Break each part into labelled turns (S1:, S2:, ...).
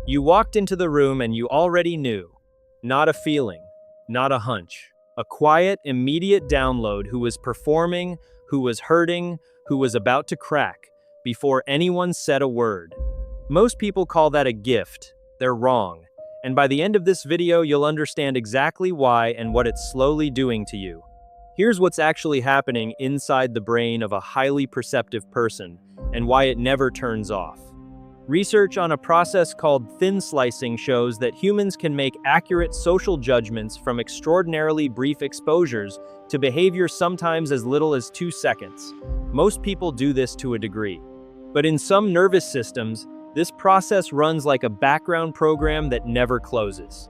S1: You walked into the room and you already knew. Not a feeling, not a hunch. A quiet, immediate download who was performing, who was hurting, who was about to crack, before anyone said a word. Most people call that a gift. They're wrong. And by the end of this video, you'll understand exactly why and what it's slowly doing to you. Here's what's actually happening inside the brain of a highly perceptive person, and why it never turns off. Research on a process called thin slicing shows that humans can make accurate social judgments from extraordinarily brief exposures to behavior sometimes as little as 2 seconds. Most people do this to a degree. But in some nervous systems, this process runs like a background program that never closes.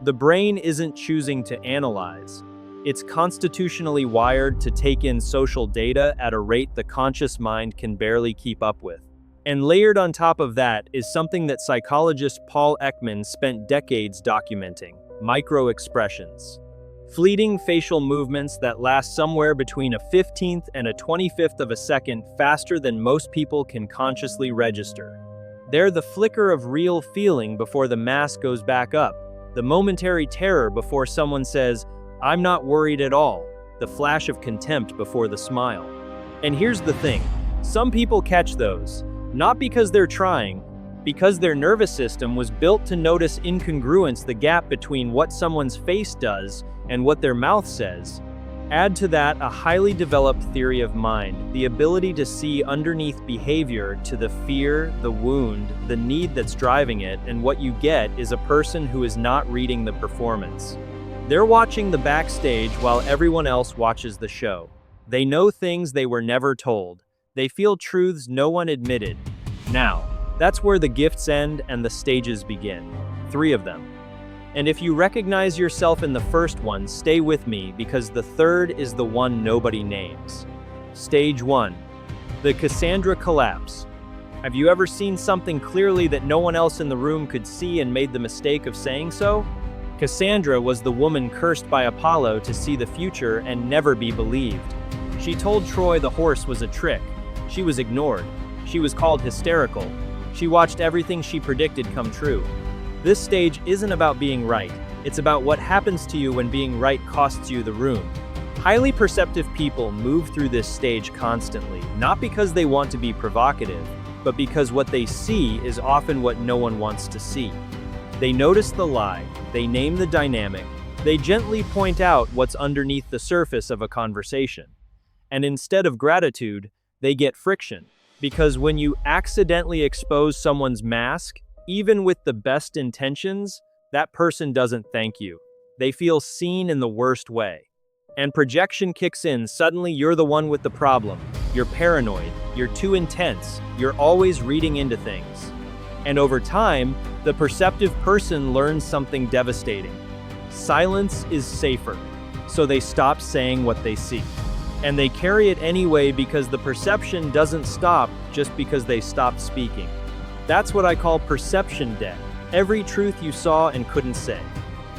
S1: The brain isn't choosing to analyze. It's constitutionally wired to take in social data at a rate the conscious mind can barely keep up with. And layered on top of that is something that psychologist Paul Ekman spent decades documenting: micro-expressions. Fleeting facial movements that last somewhere between a 15th and a 25th of a second faster than most people can consciously register. They're the flicker of real feeling before the mask goes back up, the momentary terror before someone says, "I'm not worried at all," the flash of contempt before the smile. And here's the thing, some people catch those. Not because they're trying, because their nervous system was built to notice incongruence, the gap between what someone's face does and what their mouth says. Add to that a highly developed theory of mind, the ability to see underneath behavior to the fear, the wound, the need that's driving it, and what you get is a person who is not reading the performance. They're watching the backstage while everyone else watches the show. They know things they were never told. They feel truths no one admitted. Now, that's where the gifts end and the stages begin. 3 of them. And if you recognize yourself in the first one, stay with me because the third is the one nobody names. Stage 1. The Cassandra collapse. Have you ever seen something clearly that no one else in the room could see and made the mistake of saying so? Cassandra was the woman cursed by Apollo to see the future and never be believed. She told Troy the horse was a trick. She was ignored. She was called hysterical. She watched everything she predicted come true. This stage isn't about being right. It's about what happens to you when being right costs you the room. Highly perceptive people move through this stage constantly, not because they want to be provocative, but because what they see is often what no one wants to see. They notice the lie, they name the dynamic, they gently point out what's underneath the surface of a conversation. And instead of gratitude, they get friction. Because when you accidentally expose someone's mask, even with the best intentions, that person doesn't thank you. They feel seen in the worst way. And projection kicks in. Suddenly you're the one with the problem. You're paranoid. You're too intense. You're always reading into things. And over time, the perceptive person learns something devastating. Silence is safer. So they stop saying what they see. And they carry it anyway because the perception doesn't stop just because they stopped speaking. That's what I call perception debt. Every truth you saw and couldn't say.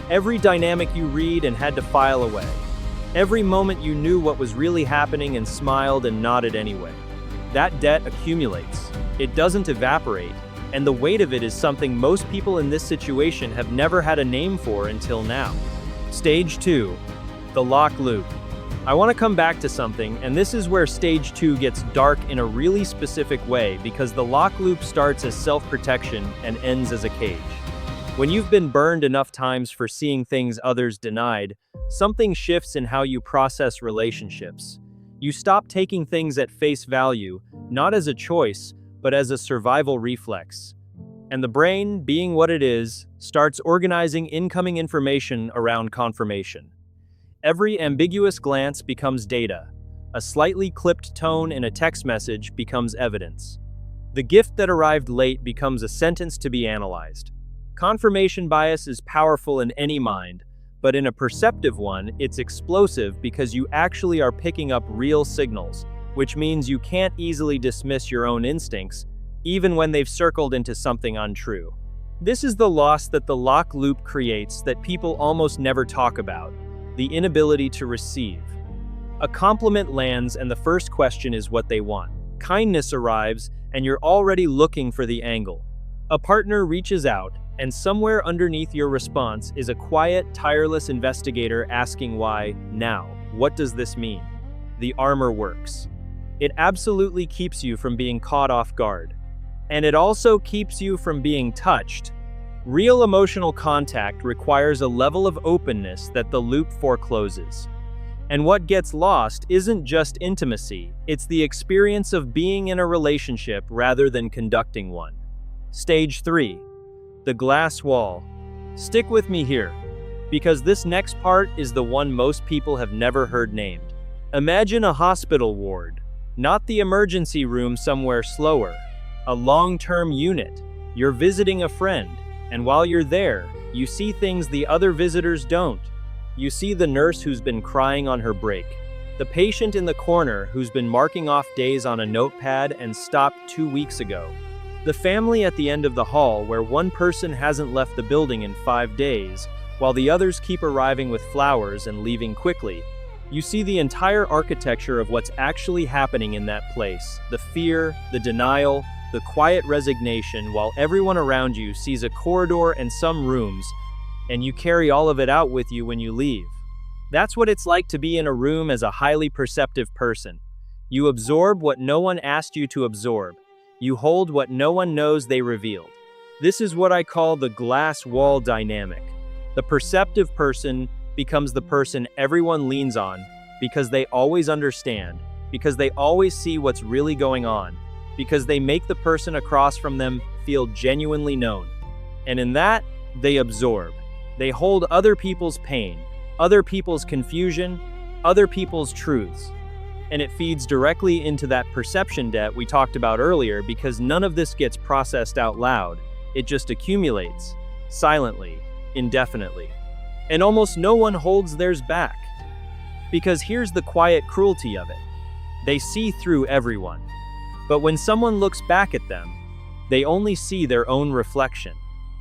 S1: Every dynamic you read and had to file away. Every moment you knew what was really happening and smiled and nodded anyway. That debt accumulates. It doesn't evaporate. And the weight of it is something most people in this situation have never had a name for until now. Stage 2. The lock loop. I want to come back to something, and this is where stage 2 gets dark in a really specific way because the lock loop starts as self-protection and ends as a cage. When you've been burned enough times for seeing things others denied, something shifts in how you process relationships. You stop taking things at face value, not as a choice, but as a survival reflex. And the brain, being what it is, starts organizing incoming information around confirmation. Every ambiguous glance becomes data. A slightly clipped tone in a text message becomes evidence. The gift that arrived late becomes a sentence to be analyzed. Confirmation bias is powerful in any mind, but in a perceptive one, it's explosive because you actually are picking up real signals, which means you can't easily dismiss your own instincts, even when they've circled into something untrue. This is the loss that the lock loop creates that people almost never talk about. The inability to receive. A compliment lands and the first question is what they want. Kindness arrives and you're already looking for the angle. A partner reaches out, and somewhere underneath your response is a quiet, tireless investigator asking why now. What does this mean? The armor works. It absolutely keeps you from being caught off guard. And it also keeps you from being touched. Real emotional contact requires a level of openness that the loop forecloses. And what gets lost isn't just intimacy, it's the experience of being in a relationship rather than conducting one. Stage 3. The glass wall. Stick with me here, because this next part is the one most people have never heard named. Imagine a hospital ward, not the emergency room somewhere slower, a long-term unit. You're visiting a friend, and while you're there, you see things the other visitors don't. You see the nurse who's been crying on her break, the patient in the corner who's been marking off days on a notepad and stopped 2 weeks ago, the family at the end of the hall where one person hasn't left the building in 5 days, while the others keep arriving with flowers and leaving quickly. You see the entire architecture of what's actually happening in that place, the fear, the denial, the quiet resignation, while everyone around you sees a corridor and some rooms, and you carry all of it out with you when you leave. That's what it's like to be in a room as a highly perceptive person. You absorb what no one asked you to absorb. You hold what no one knows they revealed. This is what I call the glass wall dynamic. The perceptive person becomes the person everyone leans on because they always understand, because they always see what's really going on, because they make the person across from them feel genuinely known. And in that, they absorb. They hold other people's pain, other people's confusion, other people's truths. And it feeds directly into that perception debt we talked about earlier because none of this gets processed out loud. It just accumulates, silently, indefinitely. And almost no one holds theirs back. Because here's the quiet cruelty of it. They see through everyone. But when someone looks back at them, they only see their own reflection.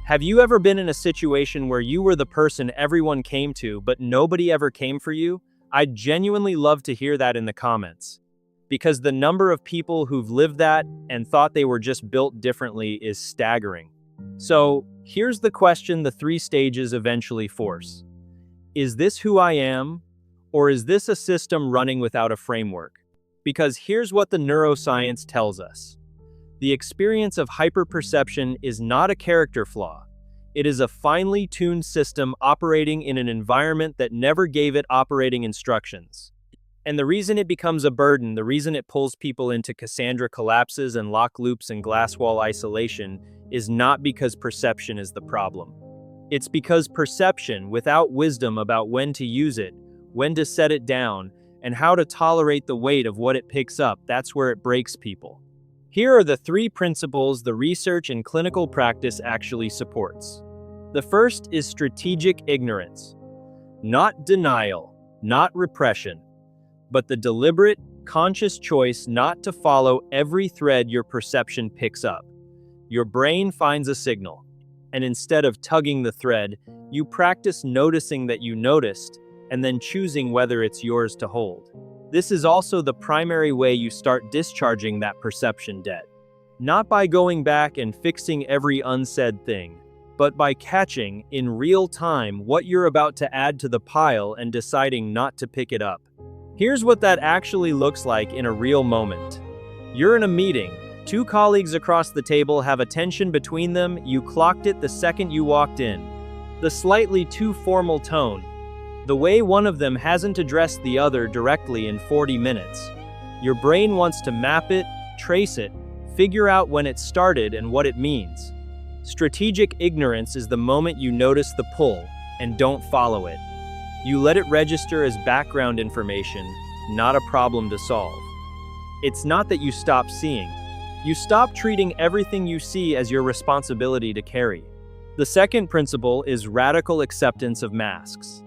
S1: Have you ever been in a situation where you were the person everyone came to, but nobody ever came for you? I'd genuinely love to hear that in the comments. Because the number of people who've lived that and thought they were just built differently is staggering. So, here's the question the 3 stages eventually force. Is this who I am? Or is this a system running without a framework? Because here's what the neuroscience tells us. The experience of hyperperception is not a character flaw. It is a finely tuned system operating in an environment that never gave it operating instructions. And the reason it becomes a burden, the reason it pulls people into Cassandra collapses and lock loops and glass wall isolation, is not because perception is the problem. It's because perception, without wisdom about when to use it, when to set it down, and how to tolerate the weight of what it picks up, that's where it breaks people. Here are the 3 principles the research and clinical practice actually supports. The first is strategic ignorance. Not denial, not repression, but the deliberate, conscious choice not to follow every thread your perception picks up. Your brain finds a signal, and instead of tugging the thread, you practice noticing that you noticed, and then choosing whether it's yours to hold. This is also the primary way you start discharging that perception debt. Not by going back and fixing every unsaid thing, but by catching, in real time, what you're about to add to the pile and deciding not to pick it up. Here's what that actually looks like in a real moment. You're in a meeting. 2 colleagues across the table have a tension between them. You clocked it the second you walked in. The slightly too formal tone. The way one of them hasn't addressed the other directly in 40 minutes. Your brain wants to map it, trace it, figure out when it started and what it means. Strategic ignorance is the moment you notice the pull and don't follow it. You let it register as background information, not a problem to solve. It's not that you stop seeing. You stop treating everything you see as your responsibility to carry. The second principle is radical acceptance of masks.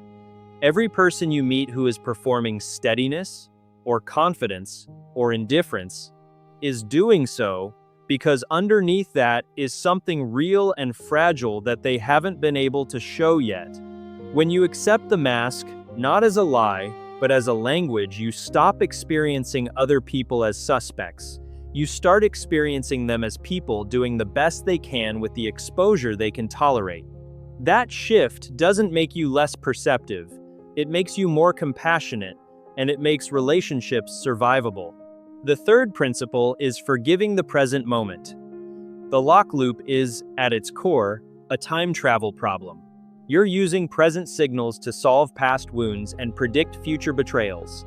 S1: Every person you meet who is performing steadiness, or confidence, or indifference, is doing so because underneath that is something real and fragile that they haven't been able to show yet. When you accept the mask, not as a lie, but as a language, you stop experiencing other people as suspects. You start experiencing them as people doing the best they can with the exposure they can tolerate. That shift doesn't make you less perceptive, it makes you more compassionate, and it makes relationships survivable. The third principle is forgiving the present moment. The lock loop is, at its core, a time travel problem. You're using present signals to solve past wounds and predict future betrayals.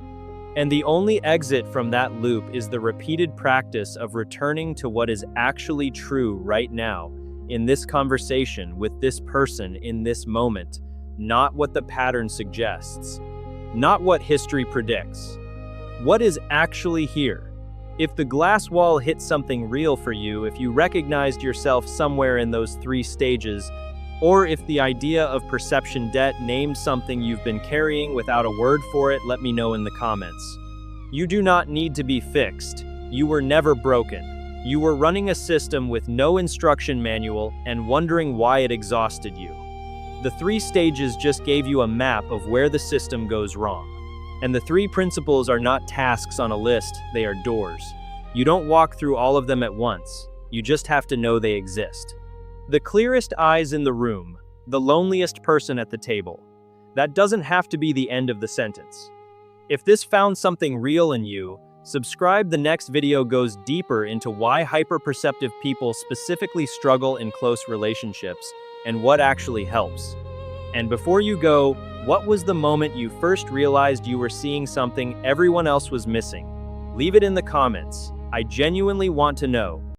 S1: And the only exit from that loop is the repeated practice of returning to what is actually true right now, in this conversation with this person in this moment, not what the pattern suggests, not what history predicts. What is actually here? If the glass wall hit something real for you, if you recognized yourself somewhere in those 3 stages, or if the idea of perception debt named something you've been carrying without a word for it, let me know in the comments. You do not need to be fixed. You were never broken. You were running a system with no instruction manual and wondering why it exhausted you. The 3 stages just gave you a map of where the system goes wrong. And the 3 principles are not tasks on a list, they are doors. You don't walk through all of them at once. You just have to know they exist. The clearest eyes in the room, the loneliest person at the table. That doesn't have to be the end of the sentence. If this found something real in you, subscribe. The next video goes deeper into why hyperperceptive people specifically struggle in close relationships and what actually helps. And before you go, what was the moment you first realized you were seeing something everyone else was missing? Leave it in the comments. I genuinely want to know.